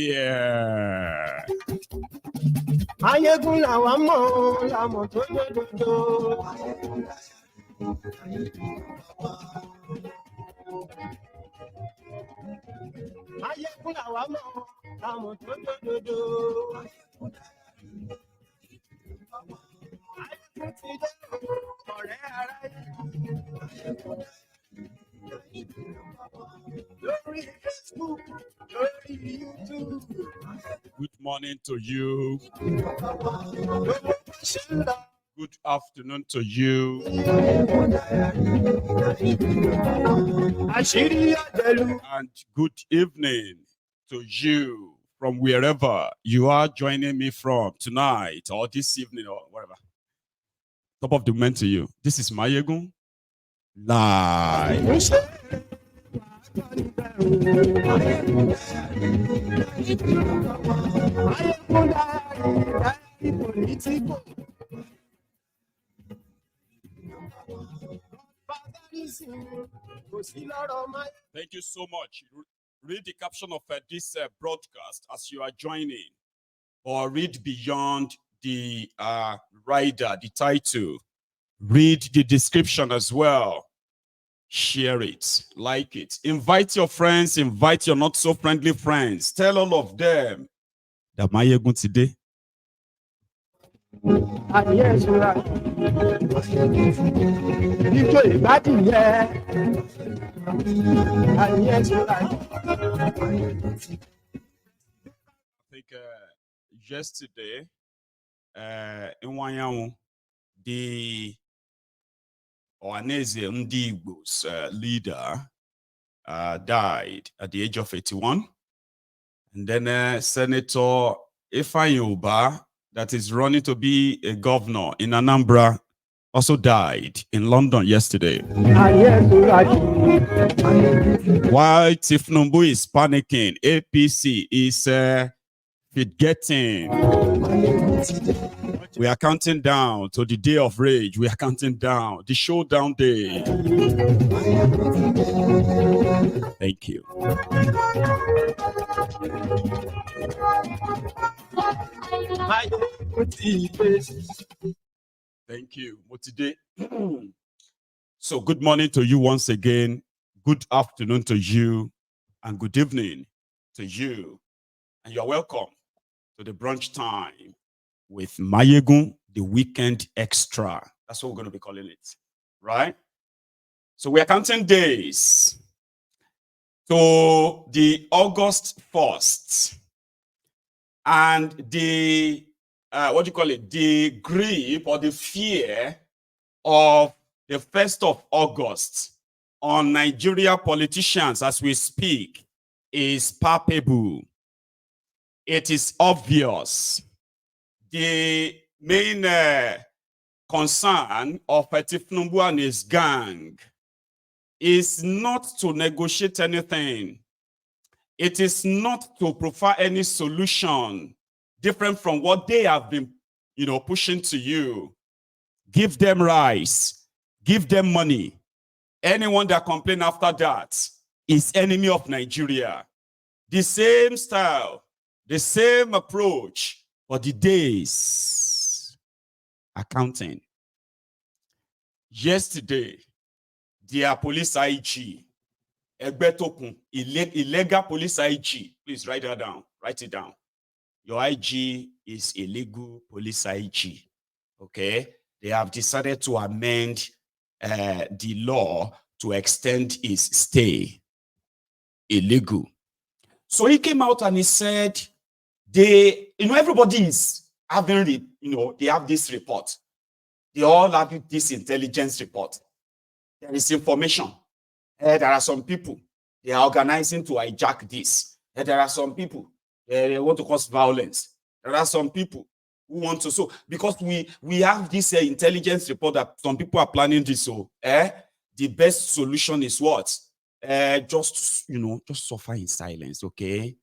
Yeah. Good morning to you. Good afternoon to you. And good evening to you from wherever you are joining me from tonight or this evening or whatever. Top of the moment to you. This is Mayegun live. Thank you so much. Read the caption of this broadcast as you are joining, or read beyond the rider, the title. Read the description as well. Share it, like it. Invite your friends, invite your not so friendly friends. Tell all of them that Mayegun today. I think yesterday, in Wanyamu, the Ohaneze Ndigbo's leader died at the age of 81. And then Senator Ifeanyi Ubah, that is running to be a governor in Anambra, also died in London yesterday. While Tifnumbu is panicking, APC is forgetting. We are counting down to the day of rage. We are counting down the showdown day. Thank you. Thank you. Today. So good morning to you once again. Good afternoon to you. And good evening to you. And you're welcome to the brunch time with Mayegun, the weekend extra. That's what we're going to be calling it. Right? So we are counting days to the August 1st. And the, the grip or the fear of the 1st of August on Nigeria politicians as we speak is palpable. It is obvious. The main concern of Tifnumbu and his gang is not to negotiate anything. It is not to provide any solution different from what they have been, pushing to you. Give them rice, give them money. Anyone that complains after that is enemy of Nigeria. The same style, the same approach, but the days are counting. Yesterday, their police IG, Egbetokun, illegal police IG. Please write that down. Write it down. Your IG is illegal police IG. Okay? They have decided to amend the law to extend its stay. Illegal. So he came out and he said, everybody is having, they have this report. They all have this intelligence report. There is information. There are some people, they are organizing to hijack this. There are some people, they want to cause violence. There are some people who want to, because we have this intelligence report that some people are planning this, the best solution is what? Just suffer in silence, okay?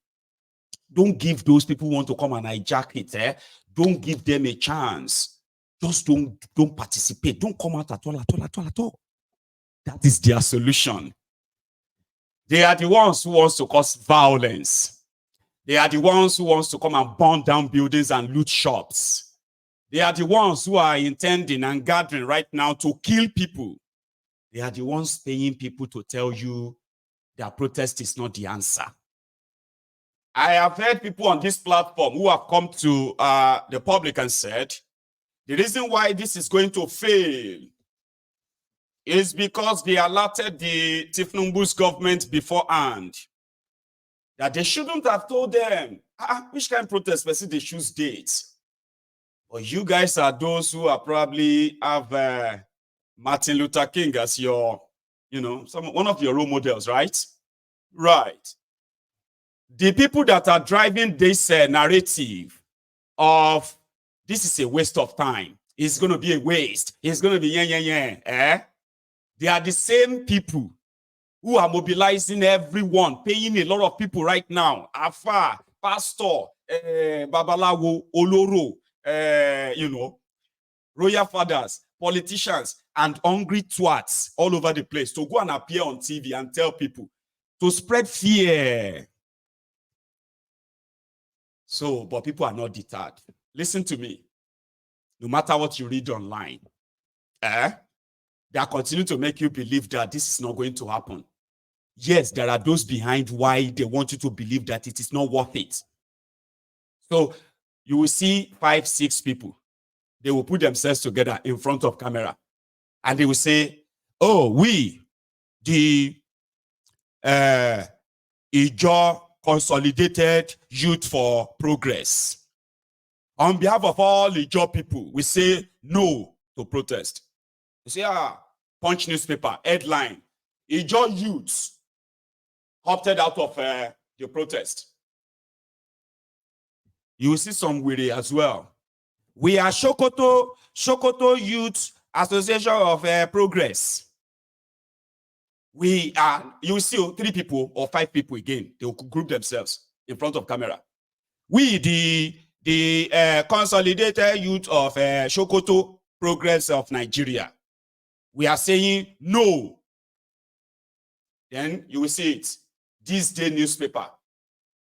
Don't give those people who want to come and hijack it, don't give them a chance. Just don't participate. Don't come out at all. That is their solution. They are the ones who want to cause violence. They are the ones who wants to come and burn down buildings and loot shops. They are the ones who are intending and gathering right now to kill people. They are the ones paying people to tell you that protest is not the answer. I have heard people on this platform who have come to the public and said, the reason why this is going to fail is because they alerted the Tifnumbu's government beforehand that they shouldn't have told them which kind of protest person they choose dates. But you guys are those who are probably have Martin Luther King as your, one of your role models, right? Right. The people that are driving this narrative of this is a waste of time, it's going to be a waste, it's going to be they are the same people who are mobilizing everyone, paying a lot of people right now. Afa, pastor, babalawo, oloro, royal fathers, politicians, and hungry twats all over the place to go and appear on TV and tell people to spread fear. So, but people are not deterred. Listen to me. No matter what you read online, they continue to make you believe that this is not going to happen. Yes, there are those behind why they want you to believe that it is not worth it. So you will see 5, 6 people. They will put themselves together in front of camera. And they will say, oh, we, the Ijo Consolidated Youth for Progress. On behalf of all Ijo people, we say no to protest. You say, Punch newspaper, headline, Ijo youths opted out of the protest. You will see some weary as well. We are Sokoto Youth Association of Progress. We are, you will see 3 people or 5 people again. They will group themselves in front of camera. We, the Consolidated Youth of Sokoto Progress of Nigeria, we are saying no. Then you will see it. This day newspaper,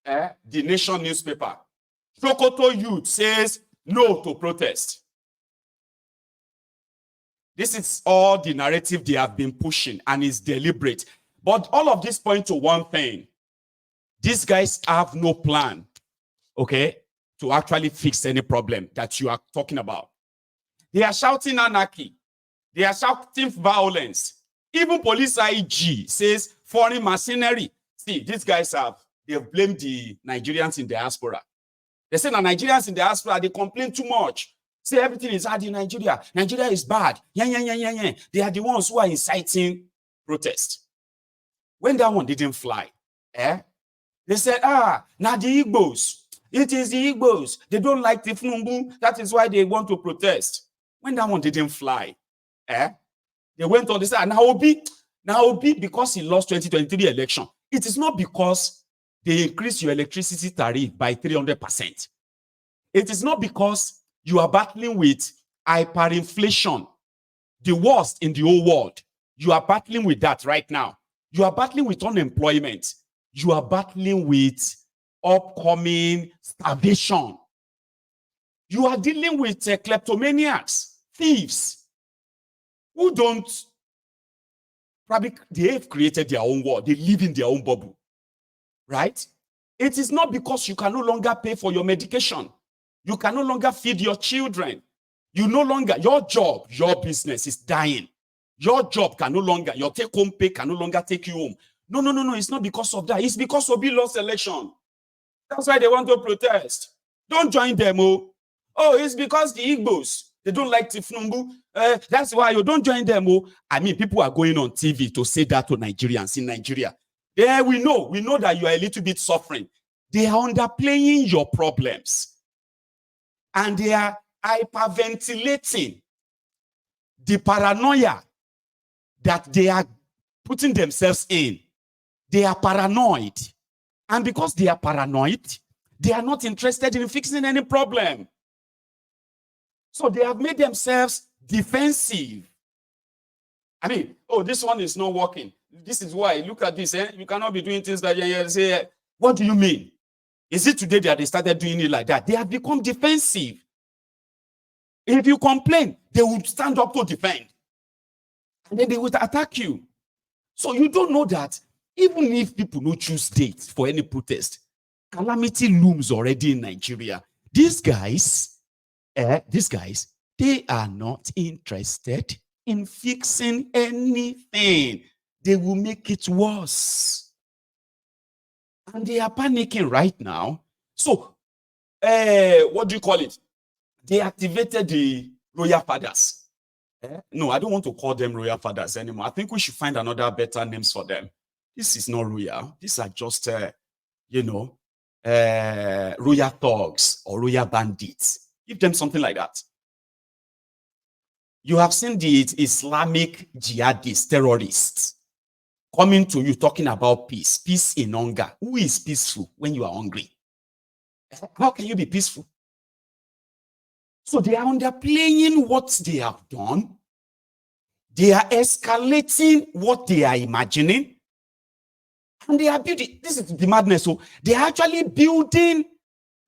the Nation newspaper. Sokoto Youth says no to protest. This is all the narrative they have been pushing, and it's deliberate. But all of this point to one thing. These guys have no plan, okay, to actually fix any problem that you are talking about. They are shouting anarchy. They are shouting violence. Even police IG says foreign mercenary. See, these guys they've blamed the Nigerians in diaspora. They say the Nigerians in diaspora, they complain too much. Say everything is hard in Nigeria. Nigeria is bad. Yeah. They are the ones who are inciting protest. When that one didn't fly, they said, now the Igbos. It is the Igbos. They don't like Tifnumbu. That is why they want to protest. When that one didn't fly, they went on, they said, now Obi, because he lost 2023 election. It is not because they increased your electricity tariff by 300%. It is not because you are battling with hyperinflation, the worst in the whole world. You are battling with that right now. You are battling with unemployment. You are battling with upcoming starvation. You are dealing with kleptomaniacs, thieves, who don't, probably they have created their own world. They live in their own bubble, right? It is not because you can no longer pay for your medication. You can no longer feed your children. You no longer, your job, your business is dying. Your job can no longer, your take-home pay can no longer take you home. No. It's not because of that. It's because Obi lost election. That's why they want to protest. Don't join them, it's because the Igbos, they don't like Tifnumbu. That's why you don't join them, I mean, people are going on TV to say that to Nigerians in Nigeria. Yeah, we know that you are a little bit suffering. They are underplaying your problems. And they are hyperventilating the paranoia that they are putting themselves in. They are paranoid. And because they are paranoid, they are not interested in fixing any problem. So they have made themselves defensive. I mean, this one is not working. This is why. Look at this. You cannot be doing things like you say, what do you mean? Is it today that they started doing it like that? They have become defensive. If you complain, they would stand up to defend. And then they would attack you. So you don't know that even if people no choose dates for any protest, calamity looms already in Nigeria. These guys, they are not interested in fixing anything. They will make it worse. And they are panicking right now. So, what do you call it? They activated the royal fathers. No, I don't want to call them royal fathers anymore. I think we should find another better names for them. This is not royal. These are just, royal thugs or royal bandits. Give them something like that. You have seen the Islamic jihadists, terrorists, coming to you talking about peace. Peace in hunger. Who is peaceful when you are hungry? How can you be peaceful? So they are underplaying what they have done. They are escalating what they are imagining. And they are building. This is the madness. So they are actually building.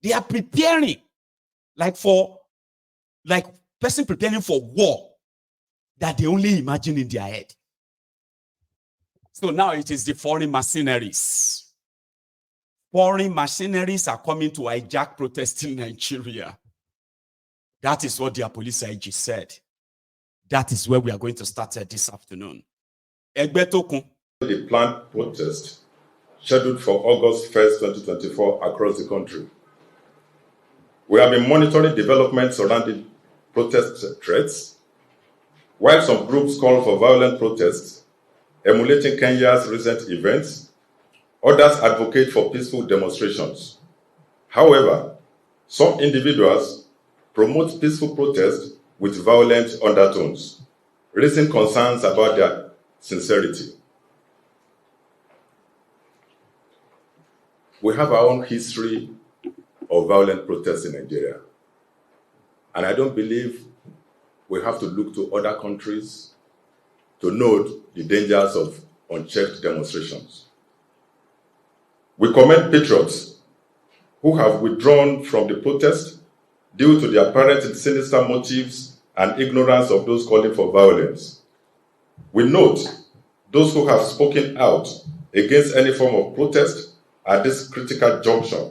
They are preparing. Like person preparing for war that they only imagine in their head. So now it is the foreign mercenaries. Foreign mercenaries are coming to hijack protests in Nigeria. That is what their police IG said. That is where we are going to start this afternoon. The planned protest scheduled for August 1st, 2024 across the country. We have been monitoring developments surrounding protest threats, while some groups call for violent protests, emulating Kenya's recent events. Others advocate for peaceful demonstrations. However, some individuals promote peaceful protest with violent undertones, raising concerns about their sincerity. We have our own history of violent protests in Nigeria, and I don't believe we have to look to other countries to note the dangers of unchecked demonstrations. We commend patriots who have withdrawn from the protest due to the apparent sinister motives and ignorance of those calling for violence. We note those who have spoken out against any form of protest at this critical juncture,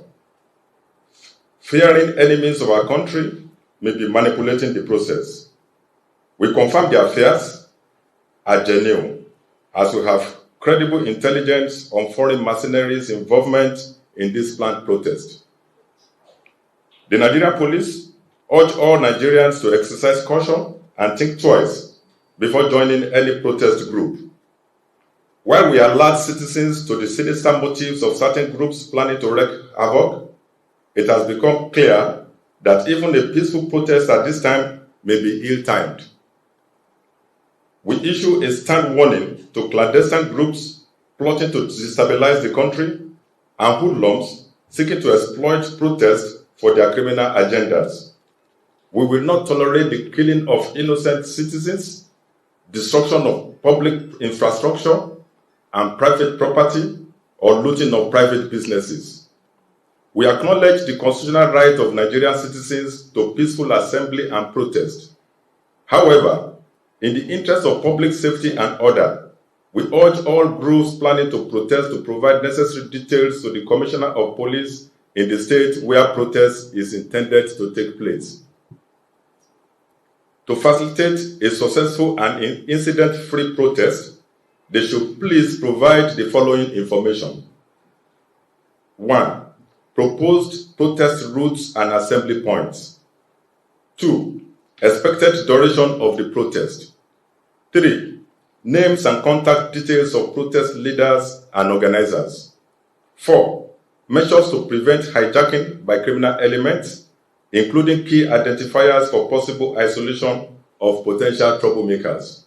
fearing enemies of our country may be manipulating the process. We confirm their fears are genuine, as we have credible intelligence on foreign mercenaries' involvement in this planned protest. The Nigerian police urge all Nigerians to exercise caution and think twice before joining any protest group. While we alert citizens to the sinister motives of certain groups planning to wreak havoc, it has become clear that even a peaceful protest at this time may be ill-timed. We issue a stern warning to clandestine groups plotting to destabilize the country and hoodlums seeking to exploit protests for their criminal agendas. We will not tolerate the killing of innocent citizens, destruction of public infrastructure and private property, or looting of private businesses. We acknowledge the constitutional right of Nigerian citizens to peaceful assembly and protest. However, in the interest of public safety and order, we urge all groups planning to protest to provide necessary details to the Commissioner of Police in the state where protest is intended to take place. To facilitate a successful and incident-free protest, they should please provide the following information. 1. Proposed protest routes and assembly points. 2. Expected duration of the protest. 3. Names and contact details of protest leaders and organizers. 4. Measures to prevent hijacking by criminal elements, including key identifiers for possible isolation of potential troublemakers.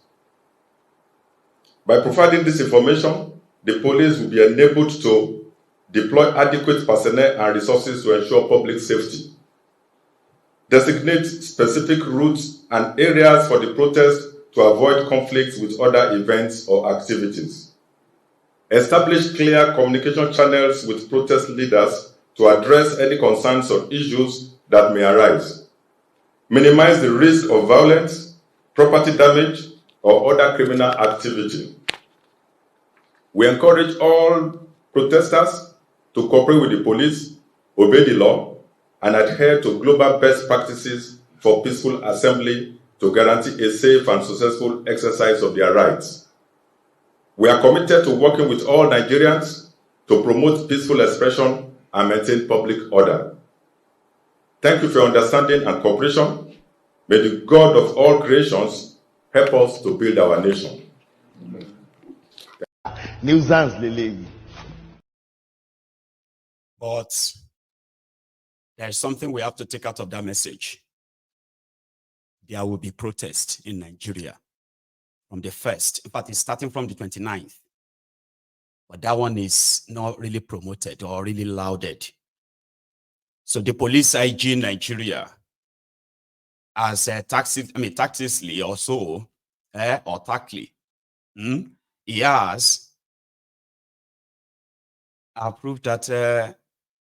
By providing this information, the police will be enabled to deploy adequate personnel and resources to ensure public safety, designate specific routes and areas for the protest to avoid conflicts with other events or activities, establish clear communication channels with protest leaders to address any concerns or issues that may arise, minimize the risk of violence, property damage, or other criminal activity. We encourage all protesters to cooperate with the police, obey the law, and adhere to global best practices for peaceful assembly to guarantee a safe and successful exercise of their rights. We are committed to working with all Nigerians to promote peaceful expression and maintain public order. Thank you for your understanding and cooperation. May the God of all creations help us to build our nation. But there is something we have to take out of that message. There will be protest in Nigeria from the 1st. In fact, it's starting from the 29th. But that one is not really promoted or really lauded. So the police IG in Nigeria, as tactically or so, or tactly, he has approved that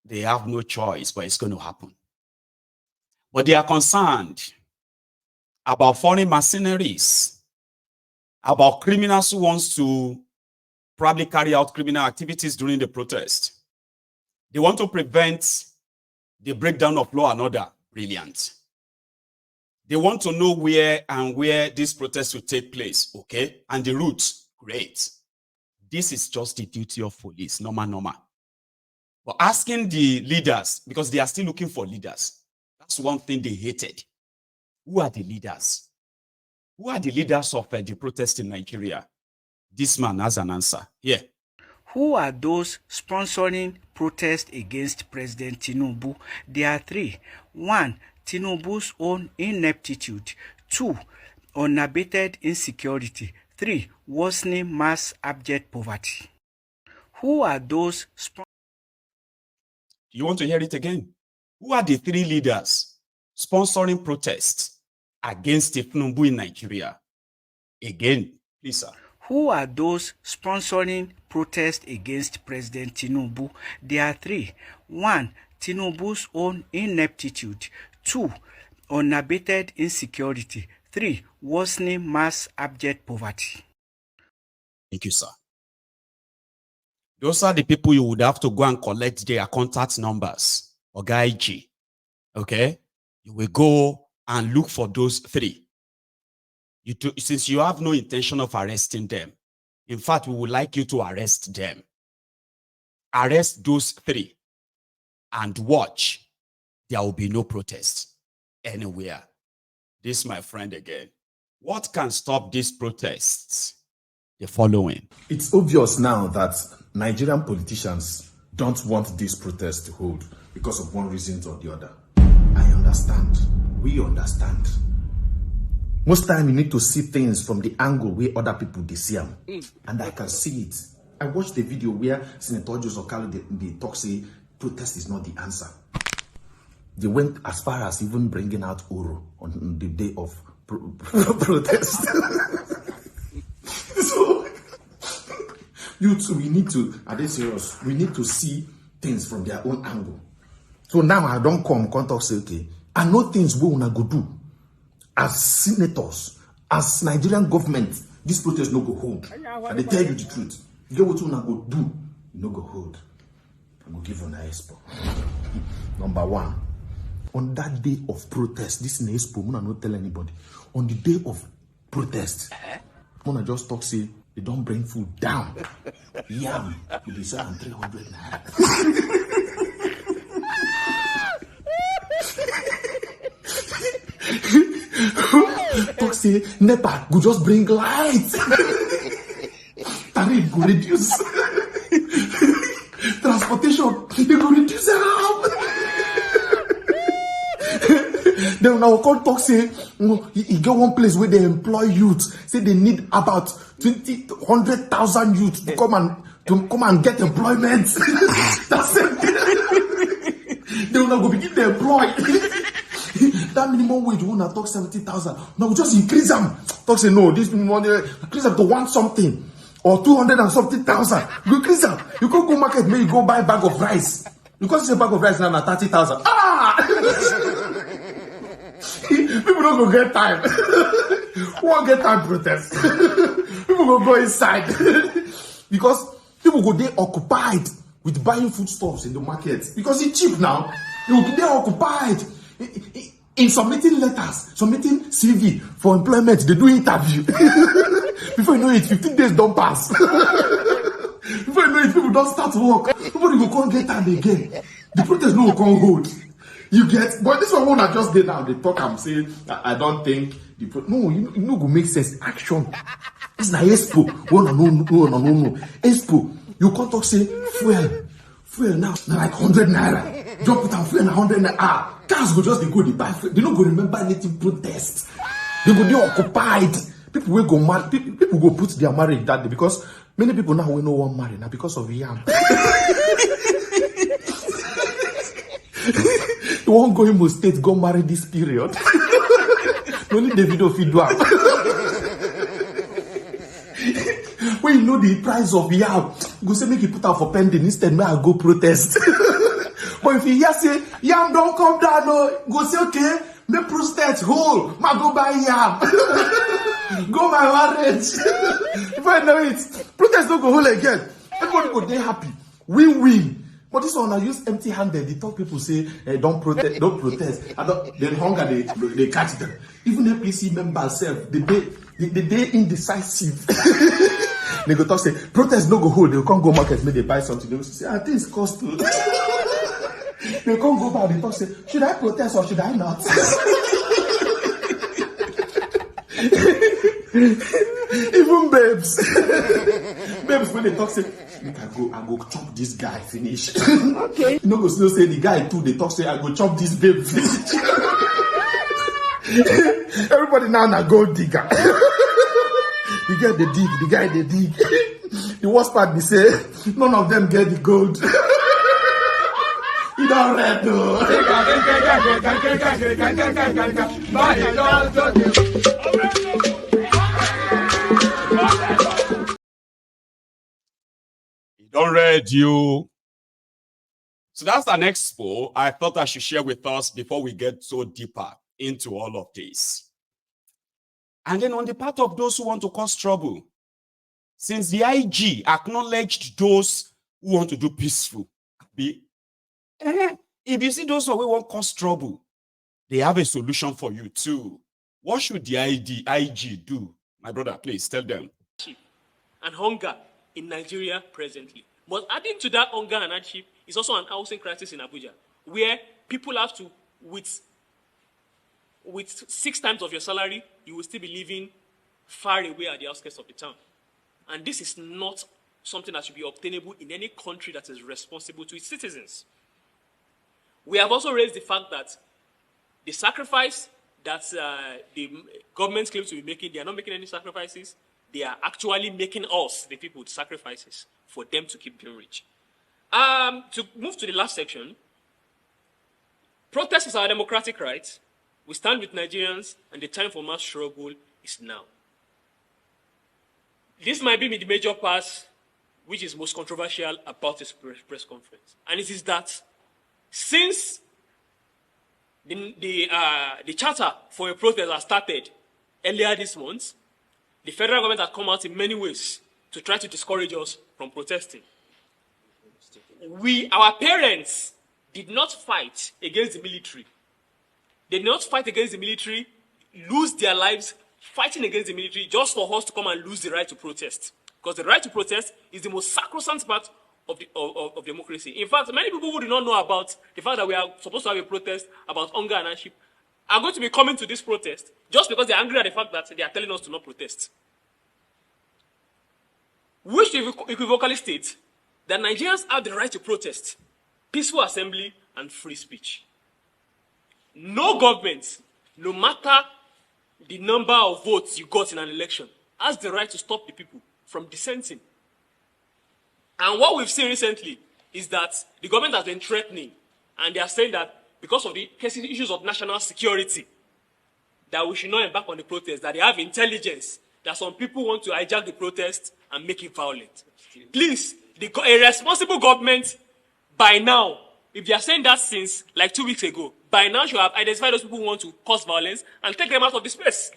they have no choice, but it's going to happen. But they are concerned about foreign mercenaries, about criminals who want to probably carry out criminal activities during the protest. They want to prevent the breakdown of law and order. Brilliant. They want to know where this protest will take place, okay? And the route, great. This is just the duty of police, normal. But asking the leaders, because they are still looking for leaders, that's one thing they hated. Who are the leaders? Who are the leaders of the protest in Nigeria? This man has an answer. Here. Who are those sponsoring protests against President Tinubu? There are three. 1. Tinubu's own ineptitude. 2. Unabated insecurity. 3. Worsening mass abject poverty. Who are those You want to hear it again? Who are the three leaders sponsoring protests against Tinubu in Nigeria? Again, please, sir. Who are those sponsoring protests against President Tinubu? There are three. 1. Tinubu's own ineptitude. 2. Unabated insecurity. 3. Worsening mass abject poverty. Thank you, sir. Those are the people you would have to go and collect their contact numbers or IG. Okay? You will go and look for those three. Since you have no intention of arresting them, in fact, we would like you to arrest them. Arrest those three and watch. There will be no protest anywhere. This, my friend, again. What can stop these protests? The following. It's obvious now that Nigerian politicians don't want this protest to hold because of one reason or the other. I understand. We understand. Most time you need to see things from the angle where other people they see them. And I can see it. I watched the video where Senator Joseph Okalo they talk say protest is not the answer. They went as far as even bringing out Oro on the day of protest. So you too, we need to, are they serious? We need to see things from their own angle. So now I don't come talk say, okay, I know things we wanna go do. As senators, as Nigerian government, this protest no go hold. And they tell you the truth. You get what you wanna go do, you no go hold. I'm gonna give you an expo. Number 1, on that day of protest, this is an expo, I'm not tell anybody. On the day of protest, I'm gonna just talk say they don't bring food down. Yam, you be selling 300 naira. Talk say NEPA go just bring light. Tariff go reduce. Transportation they go reduce it. Then now call talk say you get one place where they employ youth. Say they need about 100,000 youth to come and get employment. That's it. They will not go begin to employ. That minimum wage will not talk 70,000. No, just increase them. Talk say no, this minimum increase them to 1 something or 200 and something thousand. You increase them. You can't go market, maybe you go buy a bag of rice. Because it's a bag of rice now, 30,000. Ah! People don't go get time. Who won't get time protest? People go inside. Because people go there occupied with buying foodstuffs in the market. Because it's cheap now. They're occupied in submitting letters, submitting CV for employment. They do interview. Before you know it, 15 days don't pass. Before you know it, people don't start work. Nobody will come get time again. The protest no will come hold. You get, but this one I just did now. They talk, I'm saying, I don't think no, you know, go make sense. Action. It's na expo. No. Expo. You can't talk say fuel now like 100 naira. Drop it and fuel na 100 naira. Ah, cars go just they go they buy fuel. They don't go remember anything protest. They go they occupied. People will go mad. People go put their marriage that day because many people now will no one marry now because of yam. You won't go Imo State, go marry this period. Only the video feed one. When you know the price of yam, go say make you put out for pending instead, may I go protest. But if you hear say yam don't come down, no, go say okay, make protest whole, ma go buy yam. Go my marriage. If I know it, protest don't go whole again. Everybody go there happy. Win-win. But this one I use empty-handed. They talk people say don't protest, don't protest. Then hunger they catch them. Even APC members self, they indecisive. They go talk say protest no go hold. They can't go market, maybe they buy something. They will say I think it's cost too. They can't go back. They talk say should I protest or should I not? Even babes when they talk say I go chop this guy finish. Okay. You know go still say the guy too, they talk say I go chop this babe finish. Everybody now gold digger. You get the dig, the guy they dig. The worst part be say none of them get the gold. You don't read though. Don't read you. So that's an expo I thought I should share with us before we get so deeper into all of this. And then on the part of those who want to cause trouble, since the IG acknowledged those who want to do peaceful, if you see those who want to cause trouble, they have a solution for you too. What should the IG do? My brother, please tell them. And hunger in Nigeria presently. But adding to that hunger and hardship is also an housing crisis in Abuja, where people have to, with 6 times of your salary, you will still be living far away at the outskirts of the town. And this is not something that should be obtainable in any country that is responsible to its citizens. We have also raised the fact that the sacrifice that the government claims to be making, they are not making any sacrifices. They are actually making us, the people, sacrifices for them to keep being rich. To move to the last section, protest is our democratic right. We stand with Nigerians, and the time for mass struggle is now. This might be the major part which is most controversial about this press conference. And it is that since the charter for a protest has started earlier this month, the federal government has come out in many ways to try to discourage us from protesting. Our parents did not fight against the military. They did not fight against the military, lose their lives fighting against the military just for us to come and lose the right to protest. Because the right to protest is the most sacrosanct part of democracy. In fact, many people who do not know about the fact that we are supposed to have a protest about hunger and hardship are going to be coming to this protest just because they're angry at the fact that they are telling us to not protest. Which equivocally states that Nigerians have the right to protest, peaceful assembly, and free speech. No government, no matter the number of votes you got in an election, has the right to stop the people from dissenting. And what we've seen recently is that the government has been threatening, and they are saying that because of the issues of national security, that we should not embark on the protest, that they have intelligence, that some people want to hijack the protest and make it violent. Please, a responsible government by now, if you are saying that since like 2 weeks ago, by now you have identified those people who want to cause violence and take them out of the space.